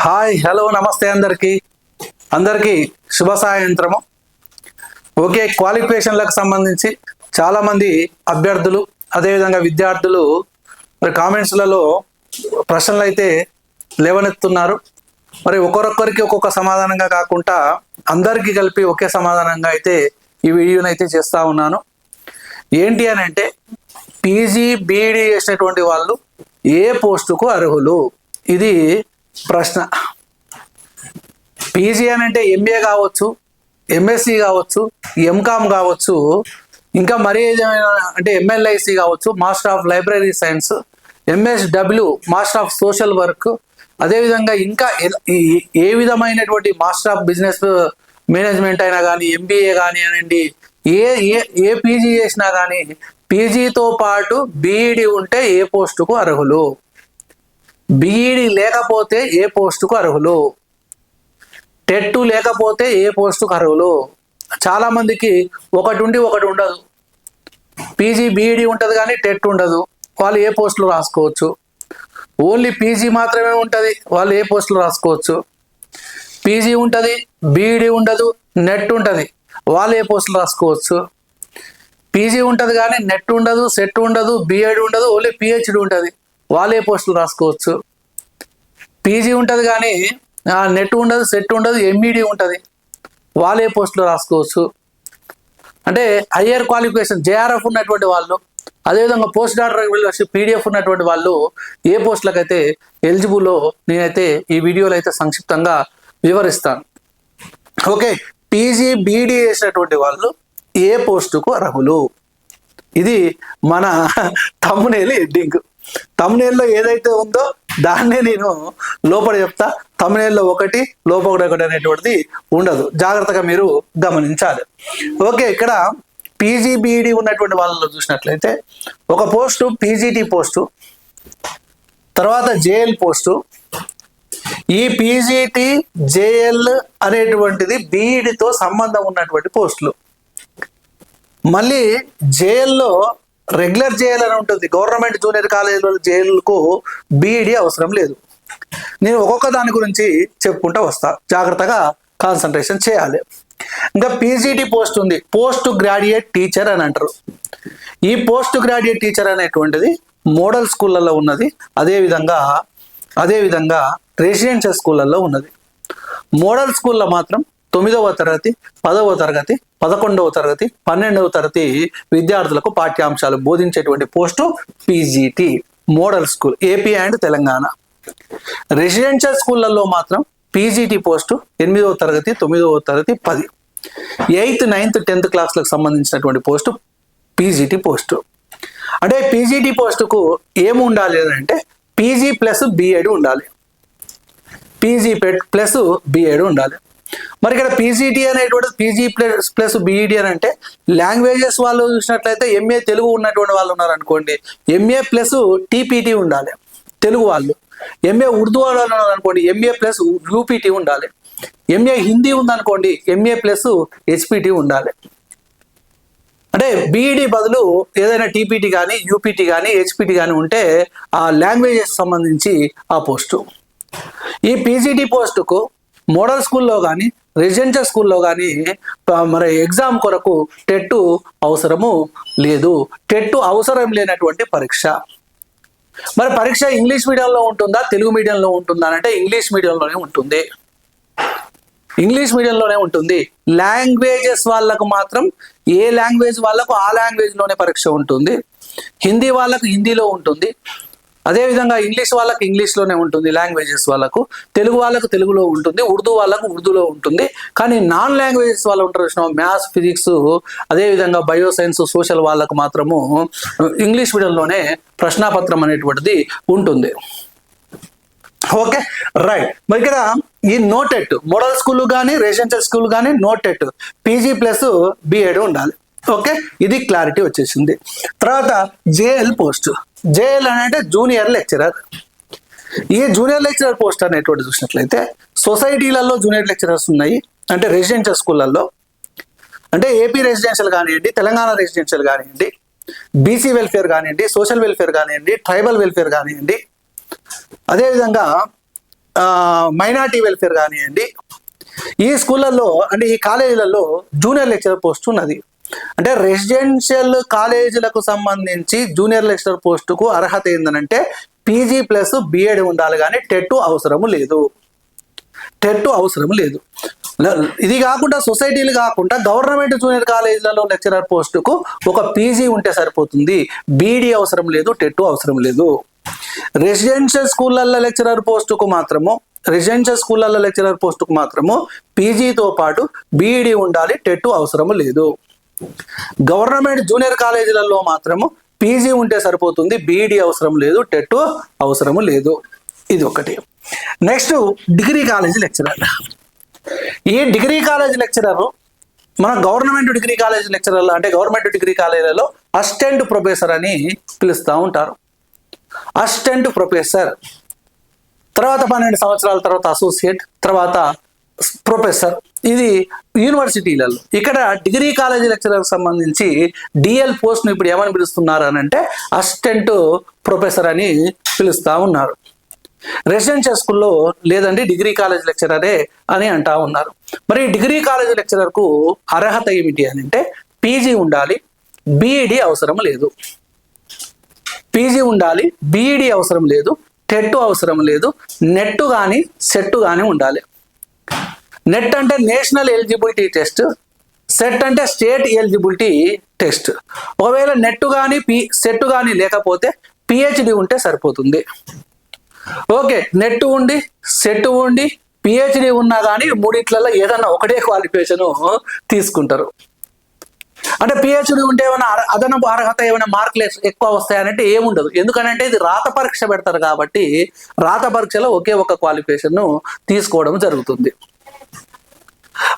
Hi hello నమస్తే అందరికీ శుభ సాయంత్రము. ఓకే, క్వాలిఫికేషన్లకు సంబంధించి చాలామంది అభ్యర్థులు అదేవిధంగా విద్యార్థులు మరి కామెంట్స్లలో ప్రశ్నలు అయితే లేవనెత్తున్నారు. మరి ఒక్కొక్కరికి ఒక్కొక్క సమాధానంగా కాకుండా అందరికీ కలిపి ఒకే సమాధానంగా అయితే ఈ వీడియోని అయితే చేస్తూ ఉన్నాను. ఏంటి అని అంటే పీజీ బీఈడి చేసినటువంటి వాళ్ళు ఏ పోస్టుకు అర్హులు, ఇది ప్రశ్న. పీజీ అని అంటే ఎంబీఏ కావచ్చు, ఎంఎస్సి కావచ్చు, ఎంకామ్ కావచ్చు, ఇంకా మరీ ఏదైనా అంటే ఎంఎల్ఐసి కావచ్చు, master of library science, MSW master of social work, అదేవిధంగా ఇంకా ఏ విధమైనటువంటి మాస్టర్ ఆఫ్ బిజినెస్ మేనేజ్మెంట్ అయినా కానీ, ఎంబీఏ కానివ్వండి, ఏ ఏ ఏ పీజీ చేసినా కానీ పీజీతో పాటు బీఈడి ఉంటే ఏ పోస్టుకు అర్హులు, బీఈడి లేకపోతే ఏ పోస్టుకు అర్హులు, టెట్ లేకపోతే ఏ పోస్టుకు అర్హులు. చాలా మందికి ఒకటి ఉండి ఒకటి ఉండదు. పీజీ బీఈడి ఉంటుంది కానీ టెట్ ఉండదు, వాళ్ళు ఏ పోస్టులు రాసుకోవచ్చు. ఓన్లీ పీజీ మాత్రమే ఉంటుంది, వాళ్ళు ఏ పోస్టులు రాసుకోవచ్చు. పీజీ ఉంటుంది, బీఈడి ఉండదు, నెట్ ఉంటుంది, వాళ్ళు ఏ పోస్టులు రాసుకోవచ్చు. పీజీ ఉంటుంది కానీ నెట్ ఉండదు, సెట్ ఉండదు, బీఎడ్ ఉండదు, ఓన్లీ పిహెచ్డి ఉంటుంది, వాళ్ళు ఏ పోస్టులు రాసుకోవచ్చు. పీజీ ఉంటుంది కానీ నెట్ ఉండదు, సెట్ ఉండదు, ఎంఈడి ఉంటుంది, వాళ్ళు ఏ పోస్టులు రాసుకోవచ్చు. అంటే హయ్యర్ క్వాలిఫికేషన్ జేఆర్ఎఫ్ ఉన్నటువంటి వాళ్ళు, అదేవిధంగా పోస్ట్ డాక్టరల్ ఫెలోషిప్ పీడిఎఫ్ ఉన్నటువంటి వాళ్ళు ఏ పోస్టులకు అయితే ఎలిజిబుల్లో నేనైతే ఈ వీడియోలో అయితే సంక్షిప్తంగా వివరిస్తాను. ఓకే, పీజీ బీఈడి చేసినటువంటి వాళ్ళు ఏ పోస్టుకు అర్హులు, ఇది మన థంబ్నెయిల్ హెడ్డింగ్. థంబ్నెయిల్లో ఏదైతే ఉందో దాన్నే నేను లోపల చెప్తా. థంబ్నెయిల్లో ఒకటి లోపల ఒకటి అనేటువంటిది ఉండదు, జాగ్రత్తగా మీరు గమనించాలి. ఓకే, ఇక్కడ పీజీ బీఈడి ఉన్నటువంటి వాళ్ళలో చూసినట్లయితే ఒక పోస్టు పీజీటీ పోస్టు, తర్వాత జేఎల్ పోస్టు. ఈ పీజీటీ జేఎల్ అనేటువంటిది బీఈడితో సంబంధం ఉన్నటువంటి పోస్టులు. మళ్ళీ జేఎల్లో రెగ్యులర్ జేఎల్ అని ఉంటుంది, గవర్నమెంట్ జూనియర్ కాలేజీలో జేఎల్కు బీఈడి అవసరం లేదు. నేను ఒక్కొక్క దాని గురించి చెప్పుకుంటూ వస్తా, జాగ్రత్తగా కాన్సన్ట్రేషన్ చేయాలి. ఇంకా పీజీటీ పోస్ట్ ఉంది, పోస్ట్ గ్రాడ్యుయేట్ టీచర్ అని అంటారు. ఈ పోస్ట్ గ్రాడ్యుయేట్ టీచర్ అనేటువంటిది మోడల్ స్కూళ్ళల్లో ఉన్నది, అదేవిధంగా రెసిడెన్షియల్ స్కూళ్ళల్లో ఉన్నది. మోడల్ స్కూల్లో మాత్రం 9వ తరగతి, 10వ తరగతి, 11వ తరగతి, 12వ తరగతి విద్యార్థులకు పాఠ్యాంశాలు బోధించేటువంటి post PGT model school, AP and Telangana. Residential స్కూళ్ళల్లో మాత్రం పీజీటీ పోస్టు 8వ తరగతి, 9వ తరగతి, 10, 8th, 9th, 10th క్లాసులకు సంబంధించినటువంటి పోస్టు పీజీటీ పోస్టు. అంటే పీజీటీ పోస్టుకు ఏమి ఉండాలి అంటే పీజీ ప్లస్ బీఎడ్ ఉండాలి, పీజీ ప్లస్ బీఎడ్ ఉండాలి. మరి ఇక్కడ పీజీటీ అనేటువంటి పీజీ ప్లస్ బీఈడి అని అంటే లాంగ్వేజెస్ వాళ్ళు చూసినట్లయితే ఎంఏ తెలుగు ఉన్నటువంటి వాళ్ళు ఉన్నారనుకోండి, ఎంఏ ప్లస్ టీపీటీ ఉండాలి తెలుగు వాళ్ళు. ఎంఏ ఉర్దూ వాళ్ళు ఉన్నారనుకోండి, ఎంఏ ప్లస్ యూపీటీ ఉండాలి. ఎంఏ హిందీ ఉందనుకోండి, ఎంఏ ప్లస్ హెచ్పిటి ఉండాలి. అంటే బీఈడి బదులు ఏదైనా టీపీటీ కానీ యూపీటీ కానీ హెచ్పిటి కానీ ఉంటే ఆ లాంగ్వేజెస్ సంబంధించి ఆ పోస్టు. ఈ పీజీటీ పోస్టుకు మోడల్ స్కూల్లో కానీ రెసిడెన్షియల్ స్కూల్లో కానీ మరి ఎగ్జామ్ కొరకు టెట్ అవసరము లేదు. టెట్ అవసరం లేనటువంటి పరీక్ష. మరి పరీక్ష ఇంగ్లీష్ మీడియంలో ఉంటుందా, తెలుగు మీడియంలో ఉంటుందా అంటే ఇంగ్లీష్ మీడియంలోనే ఉంటుంది, ఇంగ్లీష్ మీడియంలోనే ఉంటుంది. లాంగ్వేజెస్ వాళ్ళకు మాత్రం ఏ లాంగ్వేజ్ వాళ్ళకు ఆ లాంగ్వేజ్లోనే పరీక్ష ఉంటుంది. హిందీ వాళ్ళకు హిందీలో ఉంటుంది, అదేవిధంగా ఇంగ్లీష్ వాళ్ళకి ఇంగ్లీష్లోనే ఉంటుంది లాంగ్వేజెస్ వాళ్ళకు, తెలుగు వాళ్ళకు తెలుగులో ఉంటుంది, ఉర్దూ వాళ్ళకు ఉర్దూలో ఉంటుంది. కానీ నాన్ లాంగ్వేజెస్ వాళ్ళు ఉంటారు చూసినా, మ్యాథ్స్, ఫిజిక్స్, అదేవిధంగా బయో సైన్స్, సోషల్ వాళ్ళకు మాత్రము ఇంగ్లీష్ మీడియంలోనే ప్రశ్నాపత్రం అనేటువంటిది ఉంటుంది. Okay, right. మరి ఇక్కడ ఈ నోటెట్ మోడల్ స్కూల్ కానీ రెసిడెన్షియల్ స్కూల్ కానీ నోటెట్ పీజీ ప్లస్ బీఎడ్ ఉండాలి. ఓకే, ఇది క్లారిటీ వచ్చేసింది. తర్వాత జేఎల్ పోస్ట్. జేఎల్ అంటే జూనియర్ లెక్చరర్. ఈ జూనియర్ లెక్చరర్ పోస్ట్ అనేటువంటి చూసినట్లయితే సొసైటీలలో జూనియర్ లెక్చరర్స్ ఉన్నాయి, అంటే రెసిడెన్షియల్ స్కూళ్ళల్లో, అంటే ఏపీ రెసిడెన్షియల్ కానివ్వండి, తెలంగాణ రెసిడెన్షియల్ కానివ్వండి, బీసీ వెల్ఫేర్ కానివ్వండి, సోషల్ వెల్ఫేర్ కానివ్వండి, ట్రైబల్ వెల్ఫేర్ కానివ్వండి, అదేవిధంగా మైనార్టీ వెల్ఫేర్ కానివ్వండి, ఈ స్కూళ్ళల్లో అంటే ఈ కాలేజీలలో జూనియర్ లెక్చరర్ పోస్ట్ ఉన్నది. అంటే రెసిడెన్షియల్ కాలేజీలకు సంబంధించి జూనియర్ లెక్చరర్ పోస్టుకు అర్హత ఏంటంటే పీజీ ప్లస్ బిఎడ్ ఉండాలి, కానీ టెట్ అవసరము లేదు. టెట్ అవసరం లేదు. ఇది కాకుండా సొసైటీలు కాకుండా గవర్నమెంట్ జూనియర్ కాలేజీలలో లెక్చరర్ పోస్టుకు ఒక పీజీ ఉంటే సరిపోతుంది. బీడీ అవసరం లేదు, టెట్ అవసరం లేదు. రెసిడెన్షియల్ స్కూళ్ళల్లో లెక్చరర్ పోస్టుకు మాత్రము పీజీతో పాటు బీఈడి ఉండాలి, టెట్ అవసరం లేదు. గవర్నమెంట్ జూనియర్ కాలేజీలలో మాత్రము పీజీ ఉంటే సరిపోతుంది, బీఈడి అవసరం లేదు, టెట్ అవసరము లేదు. ఇది ఒకటి. Next degree college lecturer. ఈ డిగ్రీ కాలేజీ లెక్చరర్ మన గవర్నమెంట్ డిగ్రీ కాలేజీ లెక్చరర్లు అంటే గవర్నమెంట్ డిగ్రీ కాలేజీలలో అసిస్టెంట్ ప్రొఫెసర్ అని పిలుస్తూ ఉంటారు. అసిస్టెంట్ ప్రొఫెసర్ తర్వాత 12 సంవత్సరాల తర్వాత అసోసియేట్, తర్వాత ప్రొఫెసర్. ఇది యూనివర్సిటీలలో. ఇక్కడ డిగ్రీ కాలేజీ లెక్చరర్కి సంబంధించి డిఎల్ పోస్ట్ను ఇప్పుడు ఏమని పిలుస్తున్నారు అని అంటే అసిస్టెంట్ ప్రొఫెసర్ అని పిలుస్తూ ఉన్నారు. రెసిడెన్షియల్ స్కూల్లో లేదండి డిగ్రీ కాలేజ్ లెక్చరరే అని అంటా ఉన్నారు. మరి డిగ్రీ కాలేజ్ లెక్చరర్కు అర్హత ఏమిటి అని అంటే పీజీ ఉండాలి, బీఈడి అవసరం లేదు. పీజీ ఉండాలి, బీఈడి అవసరం లేదు, టెట్ అవసరం లేదు, నెట్ కానీ సెట్ కానీ ఉండాలి. నెట్ అంటే నేషనల్ ఎలిజిబిలిటీ టెస్ట్, సెట్ అంటే స్టేట్ ఎలిజిబిలిటీ టెస్ట్. ఒకవేళ నెట్ కానీ సెట్ కానీ లేకపోతే పిహెచ్డి ఉంటే సరిపోతుంది. ఓకే, నెట్ ఉండి సెట్ ఉండి పిహెచ్డి ఉన్నా కానీ మూడిట్లలో ఏదన్నా ఒకటే క్వాలిఫికేషన్ తీసుకుంటారు. అంటే పిహెచ్డి ఉంటే ఏమైనా అదనపు అర్హత ఏమైనా మార్కులు ఎక్కువ వస్తాయనంటే ఏముండదు. ఎందుకనంటే ఇది రాత పరీక్ష పెడతారు కాబట్టి రాత పరీక్షలో ఒకే ఒక క్వాలిఫికేషన్ తీసుకోవడం జరుగుతుంది.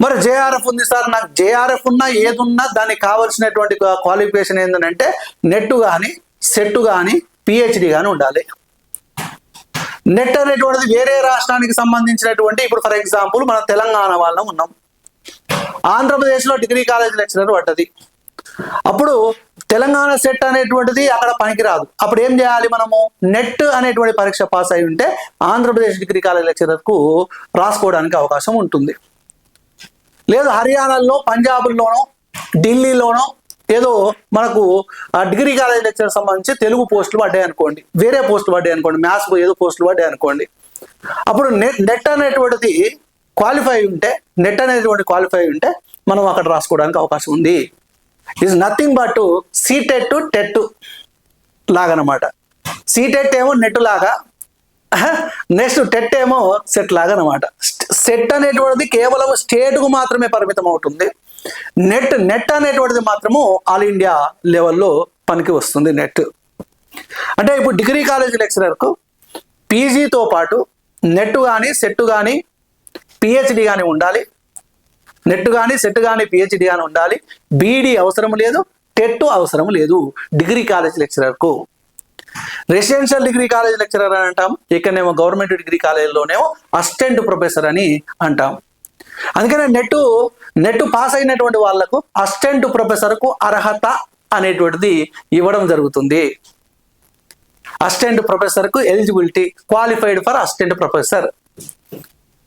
మరి జేఆర్ఎఫ్ ఉంది సార్, నాకు జేఆర్ఎఫ్ ఉన్నా ఏదున్నా దానికి కావాల్సినటువంటి క్వాలిఫికేషన్ ఏంటంటే నెట్ కానీ సెట్ కానీ పిహెచ్డి కానీ ఉండాలి. నెట్ అనేటువంటిది వేరే రాష్ట్రానికి సంబంధించినటువంటి, ఇప్పుడు ఫర్ ఎగ్జాంపుల్ మన తెలంగాణ వాళ్ళం ఉన్నాం, ఆంధ్రప్రదేశ్లో డిగ్రీ కాలేజ్ లెక్చరర్ పడ్డది. అప్పుడు తెలంగాణ సెట్ అనేటువంటిది అక్కడ పనికిరాదు. అప్పుడు ఏం చేయాలి, మనము నెట్ అనేటువంటి పరీక్ష పాస్ అయి ఉంటే ఆంధ్రప్రదేశ్ డిగ్రీ కాలేజ్ లెక్చరర్కు రాసుకోవడానికి అవకాశం ఉంటుంది. లేదు హర్యానాలో, పంజాబ్లోనో, ఢిల్లీలోనో ఏదో మనకు డిగ్రీ కాలేజ్ లెక్చర్ సంబంధించి తెలుగు పోస్టులు పడ్డాయి అనుకోండి, వేరే పోస్టులు పడ్డాయి అనుకోండి, మ్యాథ్స్ ఏదో పోస్టులు పడ్డాయి అనుకోండి, అప్పుడు నెట్ అనేటువంటిది క్వాలిఫై ఉంటే మనం అక్కడ రాసుకోవడానికి అవకాశం ఉంది. Is nothing but CTET TET లాగనమాట. సీటెట్ ఏమో నెట్ లాగా, నెక్స్ట్ టెట్ ఏమో సెట్ లాగా అనమాట. సెట్ అనేటువంటిది కేవలం స్టేట్కు మాత్రమే పరిమితం అవుతుంది. నెట్ అనేటువంటిది మాత్రము ఆల్ ఇండియా లెవెల్లో పనికి వస్తుంది. నెట్ అంటే ఇప్పుడు డిగ్రీ కాలేజ్ లెక్చరర్కు పీజీతో పాటు నెట్ కానీ సెట్ కానీ పిహెచ్డి కానీ ఉండాలి. నెట్ కానీ సెట్ కానీ పిహెచ్డి కానీ ఉండాలి. బీఈడి అవసరం లేదు, టెట్ అవసరం లేదు డిగ్రీ కాలేజ్ లెక్చరర్కు. రెసిడెన్షియల్ డిగ్రీ కాలేజ్ లెక్చరర్ అని అంటాం, ఇక్కడనేమో గవర్నమెంట్ డిగ్రీ కాలేజీలోనేమో అసిస్టెంట్ ప్రొఫెసర్ అని అంటాం. అందుకనే నెట్ పాస్ అయినటువంటి వాళ్లకు అసిస్టెంట్ ప్రొఫెసర్కు అర్హత అనేటువంటిది ఇవ్వడం జరుగుతుంది. అసిస్టెంట్ ప్రొఫెసర్కు eligibility qualified for assistant professor,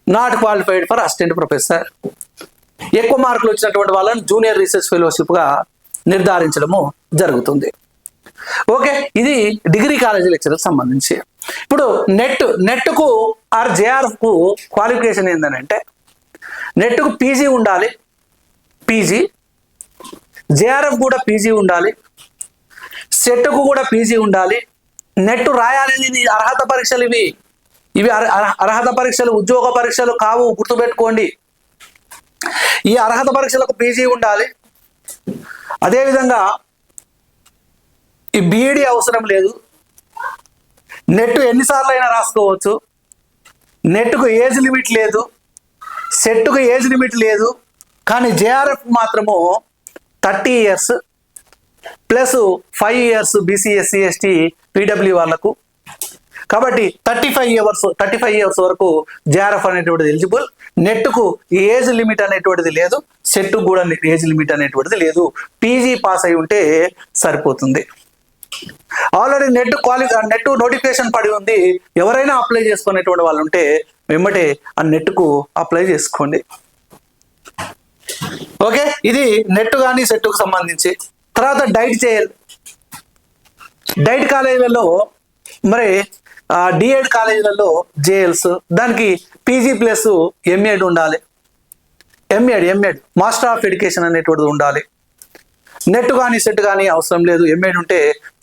not qualified for assistant professor. ఎక్కువ మార్కులు వచ్చినటువంటి వాళ్ళని జూనియర్ రీసెర్చ్ ఫెలోషిప్గా నిర్ధారించడము జరుగుతుంది. ఓకే, ఇది డిగ్రీ కాలేజీ లెక్చర్కి సంబంధించి. ఇప్పుడు నెట్కు ఆర్ జేఆర్ఎఫ్కు క్వాలిఫికేషన్ ఏంటంటే నెట్కు పీజీ ఉండాలి, పీజీ, జేఆర్ఎఫ్ కూడా పీజీ ఉండాలి, సెట్కు కూడా పీజీ ఉండాలి. నెట్ రాయాలి. ఇది అర్హత పరీక్షలు, ఇవి అర్హత పరీక్షలు, ఉద్యోగ పరీక్షలు కావు, గుర్తుపెట్టుకోండి. ఈ అర్హత పరీక్షలకు పీజీ ఉండాలి. అదేవిధంగా ఈ బీఈడి అవసరం లేదు. నెట్ ఎన్నిసార్లు అయినా రాసుకోవచ్చు. నెట్కు ఏజ్ లిమిట్ లేదు, సెట్కు ఏజ్ లిమిట్ లేదు. కానీ జేఆర్ఎఫ్ మాత్రము 30 years plus 5 years BC SC ST PW వాళ్ళకు. కాబట్టి 35 years వరకు జేఆర్ఎఫ్ అనేటువంటిది ఎలిజిబుల్. నెట్కు ఏజ్ లిమిట్ అనేటువంటిది లేదు, సెట్కు కూడా ఏజ్ లిమిట్ అనేటువంటిది లేదు. పీజీ పాస్ అయి ఉంటే సరిపోతుంది. ఆల్రెడీ నెట్ నోటిఫికేషన్ పడి ఉంది, ఎవరైనా అప్లై చేసుకునేటువంటి వాళ్ళు ఉంటే వెంబటే ఆ నెట్కు అప్లై చేసుకోండి. ఓకే, ఇది నెట్ కానీ సెట్కు సంబంధించి. తర్వాత డైట్ చేయాలి. డైట్ కాలేజీలలో మరి డిఎడ్ కాలేజీలలో జేఎల్స్, దానికి పీజీ ప్లస్ ఎంఎడ్ ఉండాలి. ఎంఎడ్ మాస్టర్ ఆఫ్ ఎడ్యుకేషన్ అనేటువంటిది ఉండాలి. నెట్ కానీ సెట్ కానీ అవసరం లేదు, ఎంఎడ్ ఉంటే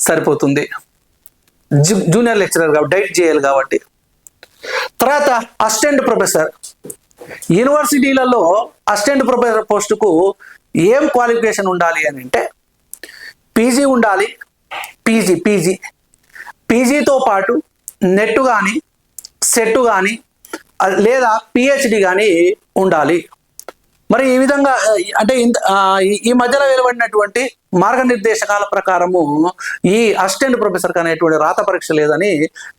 సరిపోతుంది. జూనియర్ లెక్చరర్ కాబట్టి డైట్ చేయాలి కాబట్టి. తర్వాత అసిస్టెంట్ ప్రొఫెసర్. యూనివర్సిటీలలో అసిస్టెంట్ ప్రొఫెసర్ పోస్టుకు ఏం క్వాలిఫికేషన్ ఉండాలి అని అంటే పీజీ ఉండాలి. పీజీతో పాటు నెట్ కానీ సెట్ కానీ లేదా పిహెచ్డి కానీ ఉండాలి. మరి ఈ విధంగా అంటే ఈ మధ్యలో వెలువడినటువంటి మార్గనిర్దేశకాల ప్రకారము ఈ అసిస్టెంట్ ప్రొఫెసర్కి అనేటువంటి రాత పరీక్ష లేదని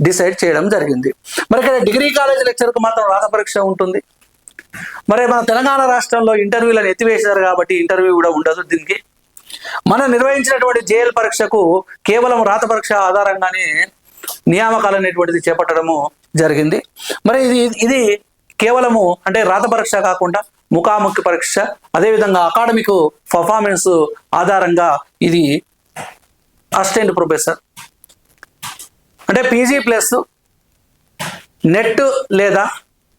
డిసైడ్ చేయడం జరిగింది. మరి ఇక్కడ డిగ్రీ కాలేజ్ లెక్చర్కు మాత్రం రాత పరీక్ష ఉంటుంది. మరి మన తెలంగాణ రాష్ట్రంలో ఇంటర్వ్యూలను ఎత్తివేశారు కాబట్టి ఇంటర్వ్యూ కూడా ఉండదు దీనికి. మనం నిర్వహించినటువంటి జేఎల్ పరీక్షకు కేవలం రాత పరీక్ష ఆధారంగానే నియామకాలు అనేటువంటిది చేపట్టడము జరిగింది. మరి ఇది కేవలము అంటే రాత పరీక్ష కాకుండా ముఖాముఖి పరీక్ష, అదేవిధంగా అకాడమిక్ పర్ఫార్మెన్స్ ఆధారంగా ఇది అసిస్టెంట్ ప్రొఫెసర్ అంటే పీజీ ప్లస్ నెట్ లేదా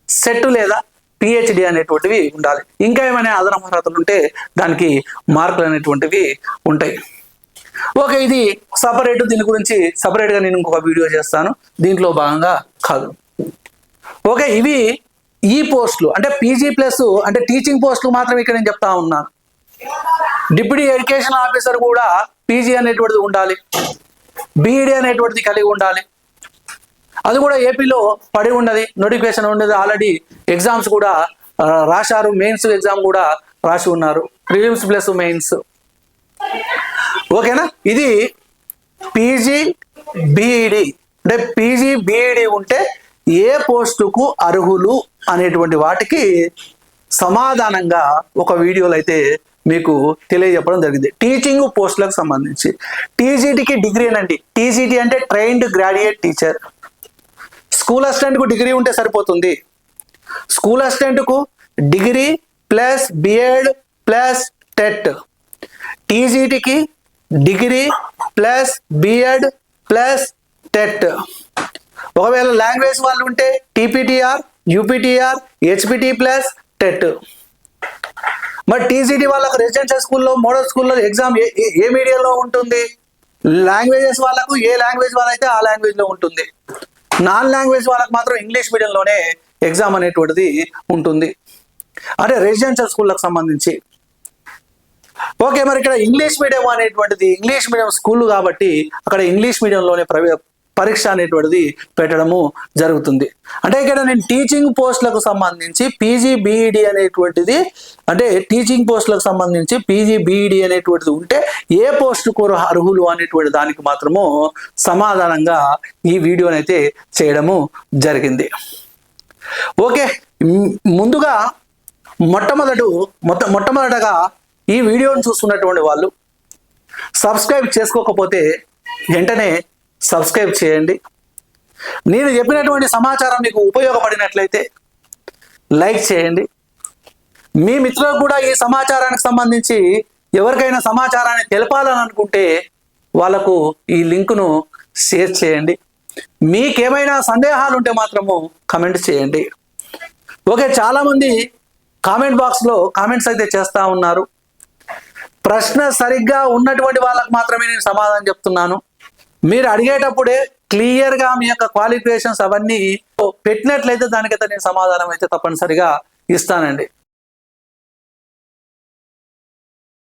సెట్ లేదా పిహెచ్డి అనేటువంటివి ఉండాలి. ఇంకా ఏమైనా అదనపు అర్హతలు ఉంటే దానికి మార్కులు అనేటువంటివి ఉంటాయి. ఓకే, ఇది సపరేట్. దీని గురించి సపరేట్గా నేను ఇంకొక వీడియో చేస్తాను, దీంట్లో భాగంగా కాదు. ఓకే, ఇవి ఈ పోస్టులు అంటే పీజీ ప్లస్ అంటే టీచింగ్ పోస్టులు మాత్రం ఇక్కడ నేను చెప్తా ఉన్నాను. డిప్యూటీ ఎడ్యుకేషన్ ఆఫీసర్ కూడా పీజీ అనేటువంటిది ఉండాలి, బీఈడి అనేటువంటిది కలిగి ఉండాలి. అది కూడా ఏపీలో పడి ఉన్నది, నోటిఫికేషన్ ఉన్నది. ఆల్రెడీ ఎగ్జామ్స్ కూడా రాశారు, మెయిన్స్ ఎగ్జామ్ కూడా రాసి ఉన్నారు, ప్రిలిమ్స్ ప్లస్ మెయిన్స్. ఓకేనా, ఇది పీజీ బీఈడి అంటే పీజీ బీఈడి ఉంటే ఏ పోస్టుకు అర్హులు అనేటువంటి వాటికి సమాధానంగా ఒక వీడియోలో అయితే మీకు తెలియజెప్పడం జరిగింది. టీచింగ్ పోస్టులకు సంబంధించి టీజీటీకి డిగ్రీ అనండి. టీజీటీ అంటే ట్రైన్డ్ గ్రాడ్యుయేట్ టీచర్. స్కూల్ అసిస్టెంట్కు డిగ్రీ ఉంటే సరిపోతుంది. స్కూల్ అసిస్టెంట్కు degree plus BEd plus TET. టీజీటీకి degree plus BEd plus TET. ఒకవేళ లాంగ్వేజ్ వాళ్ళు ఉంటే TPTR, UPTR, HPT plus TET. మరి టీజీటీ వాళ్ళకు రెసిడెన్షియల్ స్కూల్లో, మోడల్ స్కూల్లో ఎగ్జామ్ ఏ మీడియంలో ఉంటుంది? లాంగ్వేజెస్ వాళ్ళకు ఏ లాంగ్వేజ్ వాళ్ళైతే ఆ లాంగ్వేజ్లో ఉంటుంది. నాన్ లాంగ్వేజ్ వాళ్ళకి మాత్రం ఇంగ్లీష్ మీడియంలోనే ఎగ్జామ్ అనేటువంటిది ఉంటుంది, అంటే రెసిడెన్షియల్ స్కూళ్ళకు సంబంధించి. ఓకే, మరి ఇక్కడ ఇంగ్లీష్ మీడియం అనేటువంటిది ఇంగ్లీష్ మీడియం స్కూల్ కాబట్టి అక్కడ ఇంగ్లీష్ మీడియంలోనే పరీక్ష అనేటువంటిది పెట్టడము జరుగుతుంది. అంటే ఇక్కడ నేను టీచింగ్ పోస్టులకు సంబంధించి పీజీ బీఈడి అనేటువంటిది అంటే టీచింగ్ పోస్టులకు సంబంధించి పీజీ బీఈడి అనేటువంటిది ఉంటే ఏ పోస్టుకు అర్హులు అనేటువంటి దానికి మాత్రము సమాధానంగా ఈ వీడియోని అయితే చేయడము జరిగింది. ఓకే, ముందుగా మొట్టమొదటగా ఈ వీడియోని చూస్తున్నటువంటి వాళ్ళు సబ్స్క్రైబ్ చేసుకోకపోతే వెంటనే సబ్స్క్రైబ్ చేయండి. నేను చెప్పినటువంటి సమాచారం మీకు ఉపయోగపడినట్లయితే లైక్ చేయండి. మీ మిత్రులకు కూడా ఈ సమాచారానికి సంబంధించి ఎవరికైనా సమాచారాన్ని తెలపాలని అనుకుంటే వాళ్ళకు ఈ లింకును షేర్ చేయండి. మీకేమైనా సందేహాలు ఉంటే మాత్రము కమెంట్ చేయండి. ఓకే, చాలామంది కామెంట్ బాక్స్లో కామెంట్స్ అయితే చేస్తూ ఉన్నారు. ప్రశ్న సరిగ్గా ఉన్నటువంటి వాళ్ళకు మాత్రమే నేను సమాధానం చెప్తున్నాను. మీరు అడిగేటప్పుడే క్లియర్గా మీ యొక్క క్వాలిఫికేషన్స్ అవన్నీ పెట్టినట్లయితే దానికైతే నేను సమాధానం అయితే తప్పనిసరిగా ఇస్తానండి.